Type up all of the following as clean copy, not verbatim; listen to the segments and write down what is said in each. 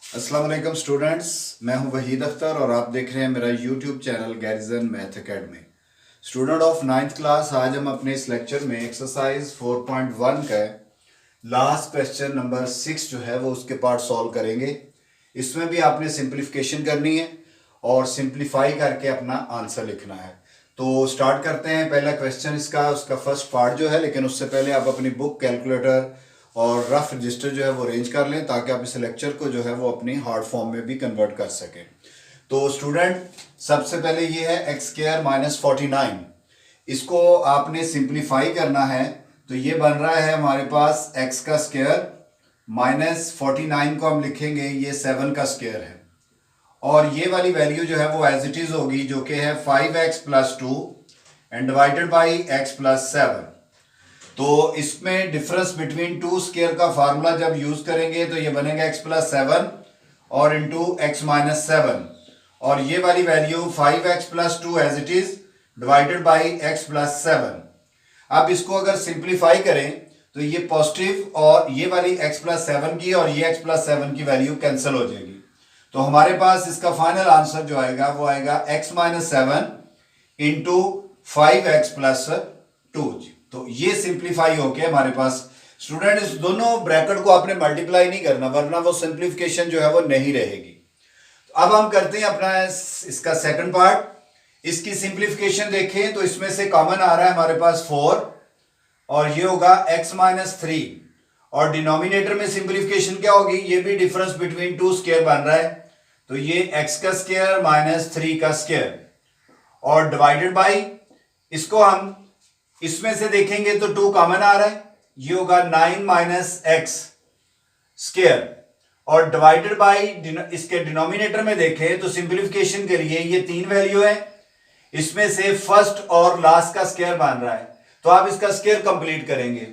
अस्सलाम वालेकुम स्टूडेंट्स, मैं हूं वहीद अख्तर और आप देख रहे हैं मेरा YouTube channel garrison math academy. Student of 9th class, आज हम अपने इस लेक्चर में एक्सरसाइज 4.1 का लास्ट क्वेश्चन नंबर 6 जो है वो उसके पार्ट सॉल्व करेंगे। इसमें भी आपने सिंप्लीफिकेशन करनी है और सिंप्लीफाई करके अपना आंसर लिखना है। तो स्टार्ट करते हैं। पहला क्वेश्चन इसका उसका फर्स्ट पार्ट जो है, लेकिन उससे पहले आप अपनी बुक, कैलकुलेटर और रफ रजिस्टर जो है वो अरेंज कर लें ताकि आप इस लेक्चर को जो है वो अपनी हार्ड फॉर्म में भी कन्वर्ट कर सकें। तो स्टूडेंट, सबसे पहले ये है एक्स स्क्वायर माइनस 49। इसको आपने सिंप्लीफाई करना है तो ये बन रहा है हमारे पास एक्स का स्क्वायर माइनस 49 को हम लिखेंगे ये 7 का स्क्वायर है, और ये वाली वैल्यू जो है वो एज इट इज होगी जो कि है 5x plus 2 and divided by x plus 7। तो इसमें डिफरेंस बिटवीन टू स्क्वायर का फार्मूला जब यूज करेंगे तो ये बनेगा x प्लस 7 और इंटू x माइनस 7, और ये वाली value 5x plus 2 as it is divided by x plus 7। अब इसको अगर सिंप्लीफाई करें तो ये पॉजिटिव और ये वाली x प्लस 7 की और ये x प्लस 7 की वैल्यू कैंसिल हो जाएगी। तो हमारे पास इसका फाइनल आंसर जो आएगा वो आएगा x minus 7 into 5x plus 2। तो ये सिंप्लीफाई होके हमारे पास, स्टूडेंट, इस दोनों ब्रैकेट को आपने मल्टीप्लाई नहीं करना वरना वो सिंप्लीफिकेशन जो है वो नहीं रहेगी। तो अब हम करते हैं अपना इसका सेकंड पार्ट। इसकी सिंप्लीफिकेशन देखें तो इसमें से कॉमन आ रहा है हमारे पास 4 और ये होगा x माइनस 3, और डिनोमिनेटर में सिंप्लीफिकेशन क्या होगी, ये भी डिफरेंस बिटवीन टू स्क्वायर बन रहा है तो ये x का स्क्वायर माइनस 3 का स्क्वायर और डिवाइडेड बाई, इसको हम इसमें से देखेंगे तो 2 कॉमन आ रहा है, ये होगा 9 माइनस एक्स स्क्वायर, और डिवाइडेड बाई इसके डिनोमिनेटर में देखें तो सिंप्लीफिकेशन के लिए ये 3 वैल्यू है, इसमें से फर्स्ट और लास्ट का स्क्वायर बन रहा है तो आप इसका स्क्वायर कंप्लीट करेंगे।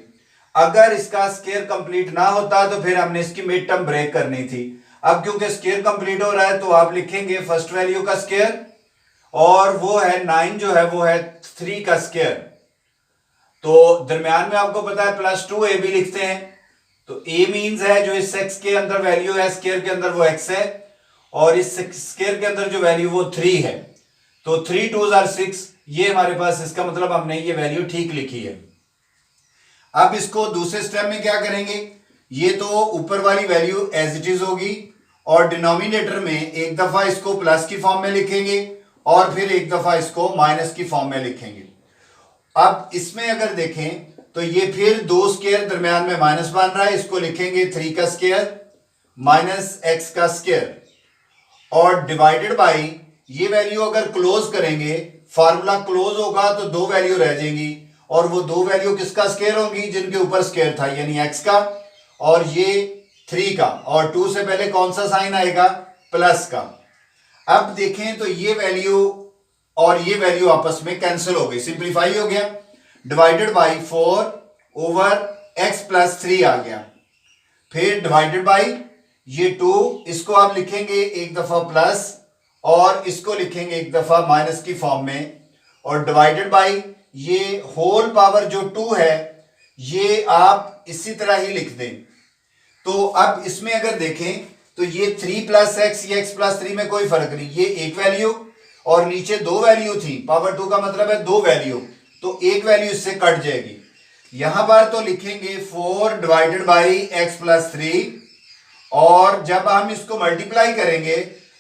अगर इसका स्क्वायर कंप्लीट ना होता तो फिर हमने इसकी मिड टर्म ब्रेक करनी थी। अब क्योंकि स्क्वायर कंप्लीट हो रहा है तो आप लिखेंगे फर्स्ट वैल्यू का स्क्वायर, और वो है 9 जो है वो है 3 का स्क्वायर। तो दरम्यान में आपको पता है प्लस 2 ए भी लिखते हैं, तो ए मींस है जो इस एक्स के अंदर वैल्यू है, स्क्वायर के अंदर वो एक्स है, और इस स्क्वायर के अंदर जो वैल्यू वो 3 है, तो 3 2s are 6। ये हमारे पास इसका मतलब हमने ये वैल्यू ठीक लिखी है। अब इसको दूसरे स्टेप में क्या करेंगे, ये तो ऊपर वाली वैल्यू एज इट इज होगी और डिनोमिनेटर में एक दफा इसको प्लस की फॉर्म में लिखेंगे और फिर एक दफा इसको माइनस की फॉर्म में लिखेंगे। अब इसमें अगर देखें तो ये फिर 2 स्क्वायर दरमियान में माइनस बन रहा है, इसको लिखेंगे 3 का स्क्वायर माइनस एक्स का स्क्वायर, और डिवाइडेड बाई ये वैल्यू अगर क्लोज करेंगे, फार्मूला क्लोज होगा तो 2 वैल्यू रह जाएंगी, और वो 2 वैल्यू किसका स्क्वायर होंगी, जिनके ऊपर स्क्वायर था, यानी एक्स का और ये 3 का, और 2 से पहले कौन सा साइन आएगा, प्लस का। अब देखें तो ये वैल्यू और ये वैल्यू आपस में कैंसिल हो गई, सिंप्लीफाई हो गया, divided by 4 over x plus 3 आ गया, फिर डिवाइडेड बाई ये 2, इसको आप लिखेंगे एक दफा प्लस और इसको लिखेंगे एक दफा माइनस की फॉर्म में, और डिवाइडेड बाई ये होल पावर जो 2 है ये आप इसी तरह ही लिख दें। तो अब इसमें अगर देखें तो ये 3 प्लस एक्स, ये x प्लस 3 में कोई फर्क नहीं, ये एक वैल्यू और नीचे 2 वैल्यू थी, पावर 2 का मतलब है 2 वैल्यू, तो एक वैल्यू इससे कट जाएगी। यहां पर तो लिखेंगे 4 डिवाइडेड बाई एक्स प्लस 3, और जब हम इसको मल्टीप्लाई करेंगे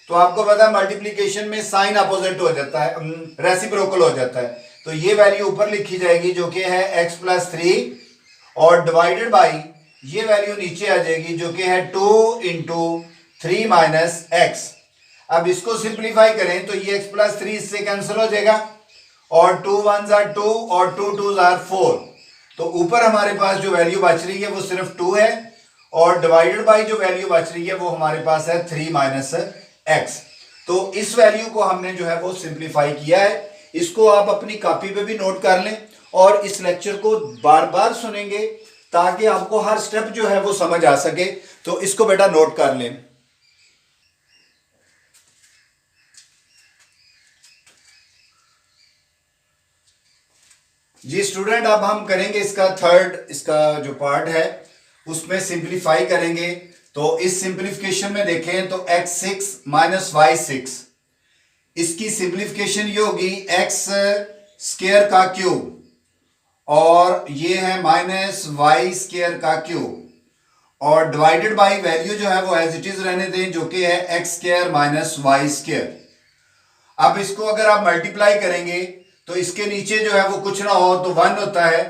तो आपको पता है मल्टीप्लीकेशन में साइन अपोजिट हो जाता है, रेसिप्रोकल हो जाता है, तो ये वैल्यू ऊपर लिखी जाएगी जो कि है एक्स प्लस 3, और डिवाइडेड बाई ये वैल्यू नीचे आ जाएगी जो कि है 2 इंटू 3 माइनस एक्स। अब इसको सिंप्लीफाई करें तो ये x प्लस 3 इससे कैंसिल हो जाएगा, और 2 1s are 2 और 2 2s are 4, तो ऊपर हमारे पास जो वैल्यू बच रही है वो सिर्फ 2 है, और डिवाइडेड बाई जो वैल्यू बच रही है वो हमारे पास है 3 माइनस एक्स। तो इस वैल्यू को हमने जो है वो सिंप्लीफाई किया है। इसको आप अपनी कॉपी पे भी नोट कर लें और इस लेक्चर को बार बार सुनेंगे ताकि आपको हर स्टेप जो है वो समझ आ सके, तो इसको बेटा नोट कर लें। जी स्टूडेंट, अब हम करेंगे इसका थर्ड, इसका जो पार्ट है उसमें सिंप्लीफाई करेंगे। तो इस सिंप्लीफिकेशन में देखें तो x6 माइनस y6, इसकी सिंप्लीफिकेशन ये होगी x स्क्वायर का क्यूब, और ये है माइनस वाई स्क्वायर का क्यूब, और डिवाइडेड बाय वैल्यू जो है वो एज इट इज रहने दें, जो कि है x square minus y square. अब इसको अगर आप मल्टीप्लाई करेंगे तो इसके नीचे जो है वो कुछ ना हो तो 1 होता है,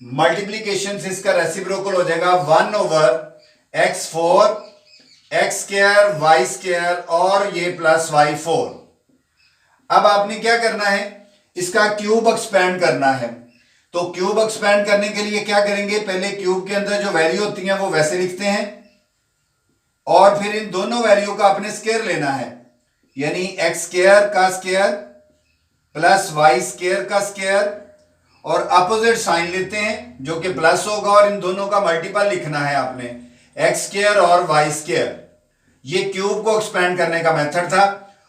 मल्टीप्लीकेशन से इसका रेसिप्रोकल हो जाएगा 1 over x4 x square y square और ये प्लस y4। अब आपने क्या करना है, इसका क्यूब एक्सपेंड करना है। तो क्यूब एक्सपेंड करने के लिए क्या करेंगे, पहले क्यूब के अंदर जो वैल्यू होती है वो वैसे लिखते हैं, और फिर इन दोनों वैल्यू का अपने स्क्वायर लेना है, यानी एक्स स्क्वायर का स्क्वायर प्लस वाई स्क्वायर का स्क्वायर, और अपोजिट साइन लेते हैं जो कि प्लस होगा, और इन दोनों का मल्टीपल लिखना है आपने, एक्स स्क्वायर और वाई स्क्वायर। ये क्यूब को एक्सपेंड करने का मेथड था,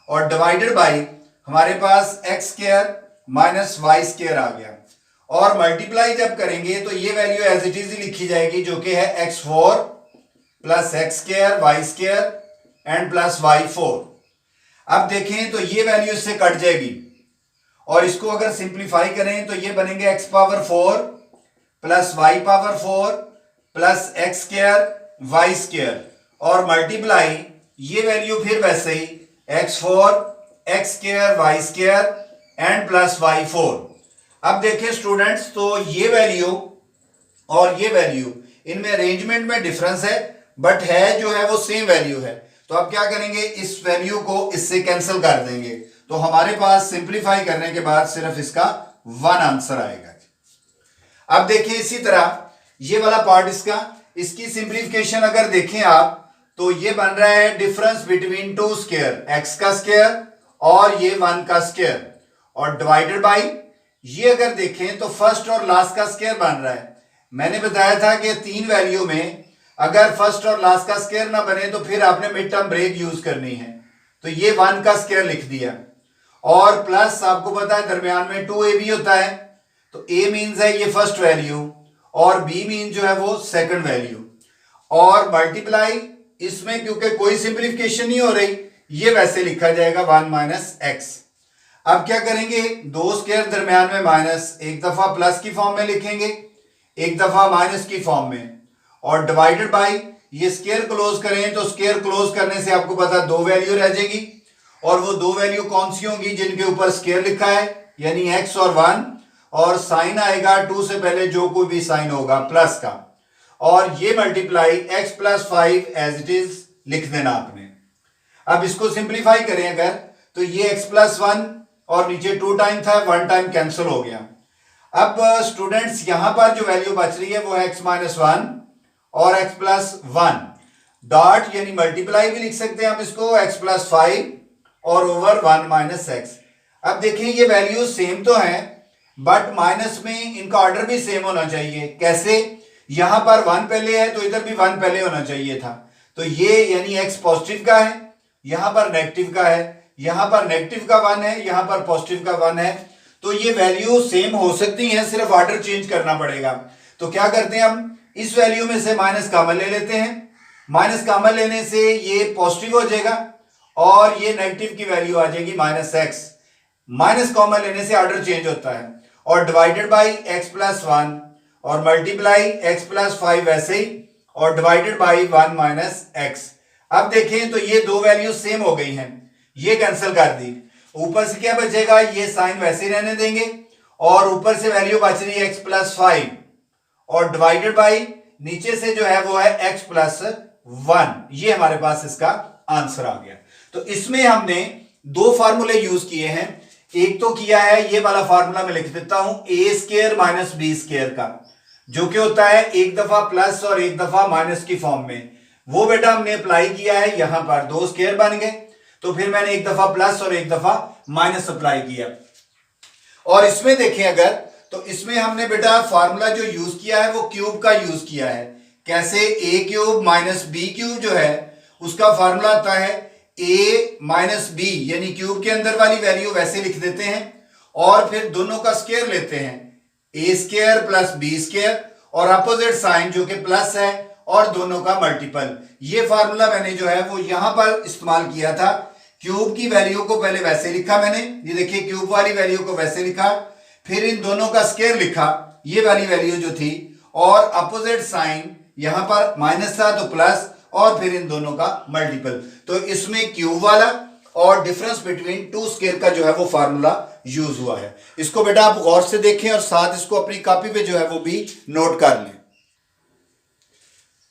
और डिवाइडेड बाई हमारे पास x square minus y square आ गया, और मल्टीप्लाई जब करेंगे तो ये वैल्यू एज इट इज लिखी जाएगी, जो कि है x4 plus x square y square and plus y4। अब देखें तो ये वैल्यू इससे कट जाएगी, और इसको अगर सिंप्लीफाई करें तो ये बनेंगे x power 4 plus y power 4 plus x square y square, और मल्टीप्लाई ये वैल्यू फिर वैसे ही x4 x square y square and plus y4। अब देखिए स्टूडेंट्स, तो ये वैल्यू और ये वैल्यू इनमें अरेंजमेंट में डिफरेंस है, बट है जो है वो सेम वैल्यू है। तो अब क्या करेंगे, इस वैल्यू को इससे कैंसिल कर देंगे, तो हमारे पास सिंप्लीफाई करने के बाद सिर्फ इसका 1 आंसर आएगा। अब देखिए इसी तरह ये वाला पार्ट इसकी सिंप्लीफिकेशन अगर देखें आप तो ये बन रहा है difference between two square, x का स्क्वायर और ये 1 का स्क्वायर, और डिवाइडेड बाई ये अगर देखें तो फर्स्ट और लास्ट का स्क्वायर बन रहा है। मैंने बताया था कि 3 वैल्यू में अगर फर्स्ट और लास्ट का स्क्वायर ना बने तो फिर आपने मिड टर्म ब्रेक यूज करनी है, तो ये 1 का स्क्वायर लिख दिया, और प्लस आपको पता है दरमियान में 2a भी होता है, तो a मीन्स है ये फर्स्ट वैल्यू और b मीन जो है वो सेकंड वैल्यू, और मल्टीप्लाई इसमें क्योंकि कोई सिंप्लीफिकेशन नहीं हो रही, ये वैसे लिखा जाएगा 1 माइनस एक्स। अब क्या करेंगे, 2 स्क्वायर दरमियान में माइनस, एक दफा प्लस की फॉर्म में लिखेंगे, एक दफा माइनस की फॉर्म में, और डिवाइडेड बाई ये स्क्वायर क्लोज करें तो स्क्वायर क्लोज करने से आपको पता 2 वैल्यू रह जाएगी, और वो 2 वैल्यू कौन सी होंगी, जिनके ऊपर स्क्वायर लिखा है, यानी x और 1, और साइन आएगा 2 से पहले जो कोई भी साइन होगा प्लस का, और ये multiply x plus 5 as it is लिख देना आपने। अब इसको सिंप्लीफाई करें अगर तो ये x प्लस 1 और नीचे 2 टाइम था, 1 टाइम कैंसिल हो गया। अब स्टूडेंट्स यहां पर जो वैल्यू बच रही है वो है x माइनस 1 और x प्लस 1 डॉट, यानी मल्टीप्लाई भी लिख सकते हैं आप इसको, x प्लस 5 और ओवर 1 माइनस एक्स। अब देखें ये वैल्यू सेम तो है, बट माइनस में इनका ऑर्डर भी सेम होना चाहिए। कैसे, यहां पर 1 पहले है तो इधर भी 1 पहले होना चाहिए था, तो ये यानी x पॉजिटिव का है, यहां पर नेगेटिव का है, यहां पर नेगेटिव का 1 है, यहां पर पॉजिटिव का 1 है, तो ये वैल्यू सेम हो सकती है, सिर्फ ऑर्डर चेंज करना पड़ेगा। तो क्या करते हैं, हम इस वैल्यू में से माइनस कॉमन ले लेते हैं, माइनस कॉमन लेने से ये पॉजिटिव हो जाएगा और ये नेगेटिव की वैल्यू आ जाएगी माइनस एक्स। माइनस कॉमन लेने से ऑर्डर चेंज होता है, और डिवाइडेड बाई एक्स प्लस 1 और मल्टीप्लाई एक्स प्लस 5 वैसे ही, और डिवाइडेड बाई 1 माइनस एक्स। अब देखें तो ये 2 वैल्यू सेम हो गई हैं, ये कैंसिल कर दी, ऊपर से क्या बचेगा, ये साइन वैसे ही रहने देंगे, और ऊपर से वैल्यू बच रही है एक्स प्लस 5 और डिवाइडेड बाई नीचे से जो है वो है एक्स प्लस 1। ये हमारे पास इसका आंसर आ गया। तो इसमें हमने 2 फार्मूले यूज किए हैं, एक तो किया है ये वाला फार्मूला मैं लिख देता हूं, ए स्क्वायर माइनस बी स्क्वायर का, जो कि होता है एक दफा प्लस और एक दफा माइनस की फॉर्म में, वो बेटा हमने अप्लाई किया है, यहां पर 2 स्क्वायर बन गए, तो फिर मैंने एक दफा प्लस और एक दफा माइनस अप्लाई किया। और इसमें देखें अगर तो इसमें हमने बेटा फार्मूला जो यूज किया है वो क्यूब का यूज किया है। कैसे, ए क्यूब माइनस बी क्यूब जो है उसका फार्मूला आता है ए माइनस बी, यानी क्यूब के अंदर वाली वैल्यू वैसे लिख देते हैं और फिर दोनों का स्क्वायर लेते हैं, ए स्क्वायर प्लस बी स्क्वायर, और अपोजिट साइन जो कि प्लस है और दोनों का मल्टीपल। ये फार्मूला मैंने जो है वो यहां पर इस्तेमाल किया था। क्यूब की वैल्यू को पहले वैसे लिखा मैंने, ये देखिए क्यूब वाली वैल्यू को वैसे लिखा, फिर इन दोनों का स्क्वायर लिखा, ये वाली वैल्यू जो थी, और अपोजिट साइन यहां पर माइनस था तो प्लस, और फिर इन दोनों का मल्टीपल। तो इसमें क्यूब वाला और डिफरेंस बिटवीन टू स्क्वायर का जो है वो फार्मूला यूज हुआ है। इसको बेटा आप गौर से देखें और साथ इसको अपनी कॉपी पे जो है वो भी नोट कर लें।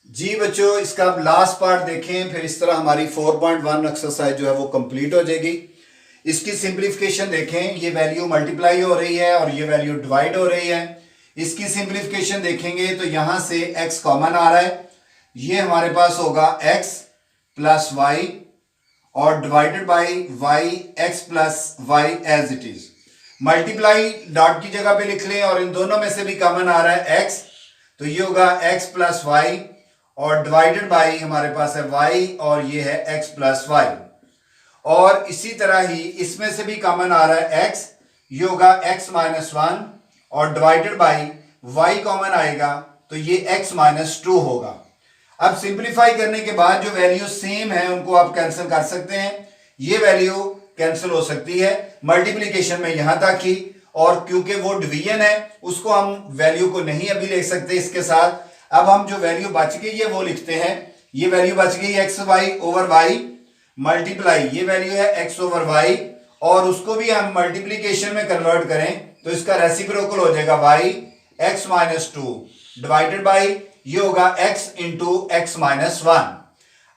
जी बच्चों, इसका अब लास्ट पार्ट देखें, फिर इस तरह हमारी 4.1 एक्सरसाइज जो है वो कंप्लीट हो जाएगी। इसकी सिंप्लीफिकेशन देखें, ये वैल्यू मल्टीप्लाई हो रही है और ये वैल्यू डिवाइड हो रही है। इसकी सिंप्लीफिकेशन देखेंगे तो यहां से x कॉमन आ रहा है, ये हमारे पास होगा x प्लस वाई और divided by y x plus y as it is. Multiply dot की जगह पे लिख लें और इन दोनों में से भी कॉमन आ रहा है x, तो ये होगा x प्लस वाई और डिवाइडेड बाई हमारे पास है y और ये है x प्लस वाई। और इसी तरह ही इसमें से भी कॉमन आ रहा है x, ये होगा x माइनस 1 और डिवाइडेड बाई y कॉमन आएगा तो ये x माइनस 2 होगा। अब सिंप्लीफाई करने के बाद जो वैल्यू सेम है उनको आप कैंसिल कर सकते हैं, ये वैल्यू कैंसिल हो सकती है। मल्टीप्लीकेशन में यहां तक ही, और क्योंकि वो डिवीजन है उसको हम वैल्यू को नहीं अभी लिख सकते इसके साथ। अब हम जो वैल्यू बच गई है वो लिखते हैं, ये वैल्यू बच गई x y over y multiply, ये वैल्यू है एक्स ओवर वाई, और उसको भी हम मल्टीप्लीकेशन में कन्वर्ट करें तो इसका रेसिप्रोकल हो जाएगा y x minus 2 divided by ये होगा x इंटू एक्स माइनस 1।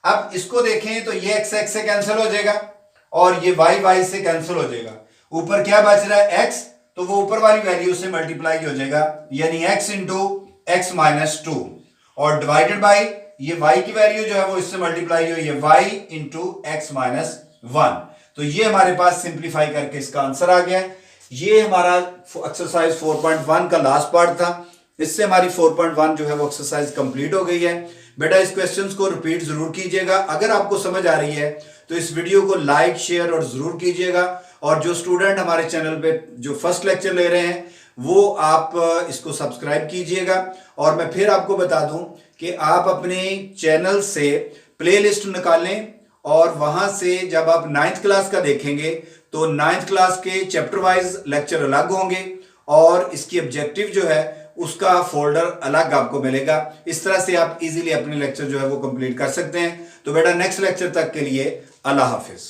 अब इसको देखें तो ये x से कैंसिल हो जाएगा और ये y से कैंसिल हो जाएगा। ऊपर क्या बच रहा है x, तो वो ऊपर वाली वैल्यू से मल्टीप्लाई हो जाएगा, यानी x इंटू एक्स माइनस 2 और डिवाइडेड बाई ये y की वैल्यू जो है वो इससे मल्टीप्लाई हुई है y इंटू एक्स माइनस 1। तो ये हमारे पास सिंप्लीफाई करके इसका आंसर आ गया। ये हमारा एक्सरसाइज 4.1 का लास्ट पार्ट था। इससे हमारी 4.1 जो है वो एक्सरसाइज कंप्लीट हो गई है। बेटा इस क्वेश्चंस को रिपीट जरूर कीजिएगा। अगर आपको समझ आ रही है तो इस वीडियो को लाइक शेयर और जरूर कीजिएगा। और जो स्टूडेंट हमारे चैनल पे जो फर्स्ट लेक्चर ले रहे हैं वो आप इसको सब्सक्राइब कीजिएगा। और मैं फिर आपको बता दूं कि आप अपने चैनल से प्लेलिस्ट निकालें और वहां से जब आप 9th क्लास का देखेंगे तो 9th क्लास के चैप्टर वाइज लेक्चर अलग होंगे और इसकी ऑब्जेक्टिव जो है उसका फोल्डर अलग आपको मिलेगा। इस तरह से आप इजीली अपने लेक्चर जो है वो कंप्लीट कर सकते हैं। तो बेटा नेक्स्ट लेक्चर तक के लिए अल्लाह हाफिज।